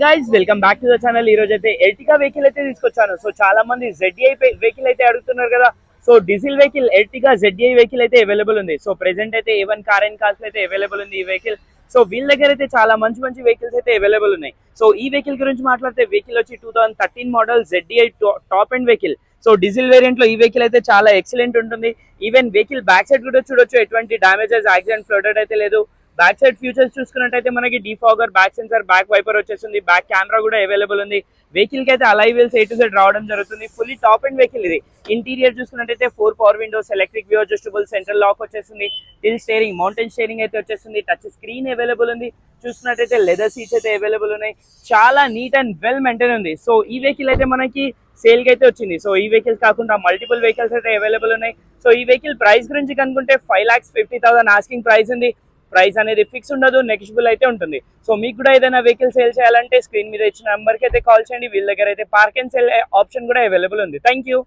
Guys welcome back to the channel. ఈ రోజు అయితే ఎర్టిగా వెహికల్ అయితే తీసుకొచ్చాను. సో చాలా మంది ZDI వెహికల్ అయితే అడుగుతున్నారు కదా. So diesel vehicle Ertiga ZDI vehicle అయితే అవైలబుల్ ఉంది. సో ప్రెసెంట్ అయితే A1 కార్ అండ్ కార్స్ అయితే అవైలబుల్ ఉంది ఈ వెహికల్. సో వీళ్ళ దగ్గర అయితే చాలా మంచి మంచి వెహికల్స్ అయితే అవైలబుల్ ఉన్నాయి. సో ఈ వెహికల్ గురించి మాట్లాడితే వెహికల్ వచ్చి 2013 model ZDI top end vehicle. So diesel variant లో ఈ వెహికల్ అయితే చాలా ఎక్సలెంట్ ఉంటుంది. ఈవెన్ వెహికల్ బ్యాక్ సైడ్ కూడా చూడొచ్చు, ఎటువంటి డామేజెస్ యాక్సిడెంట్ ఫ్లోటెడ్ అయితే లేదు. బ్యాక్ సైడ్ ఫ్యూచర్స్ చూసుకున్నట్టయితే మనకి defogger, back sensor, back wiper వచ్చేస్తుంది. బ్యాక్ కెమెరా కూడా అవైలబుల్ ఉంది. వెహికల్ కి అయితే alloy wheels A to Z రావడం జరుగుతుంది. ఫుల్లీ టాప్ అండ్ వెహికల్ ఇది. ఇంటీరియర్ చూసుకున్నట్టయితే 4 power windows, electric view adjustable, central lock వచ్చేస్తుంది. టిల్ స్టీరింగ్, మౌంటైన్ స్టీరింగ్ అయితే వచ్చేస్తుంది. టచ్ స్క్రీన్ అవైలబుల్ ఉంది. చూసుకున్నట్టయితే లెదర్ సీట్స్ అయితే అవైలబుల్ ఉన్నాయి. చాలా నీట్ అండ్ వెల్ మెయింటైన్ ఉంది. సో ఈ వెహికల్ అయితే మనకి సేల్ కి అయితే వచ్చింది. సో ఈ వెహికల్స్ కాకుండా మల్టిపుల్ వెహికల్స్ అయితే అవైలబుల్ ఉన్నాయి. సో ఈ వెహికల్ ప్రైస్ గురించి కనుకుంటే 5,50,000 ఆస్కింగ్ ప్రైస్ ఉంది. ప్రైస్ అనేది ఫిక్స్ ఉండదు, నెగిషియబుల్ అయితే ఉంటుంది. సో మీకు కూడా ఏదైనా వెహికల్ సేల్ చేయాలంటే స్క్రీన్ మీద ఇచ్చిన నెంబర్కి అయితే కాల్ చేయండి. వీళ్ళ దగ్గర అయితే పార్క్ అండ్ సేల్ ఆప్షన్ కూడా అవైలబుల్ ఉంది. Thank you.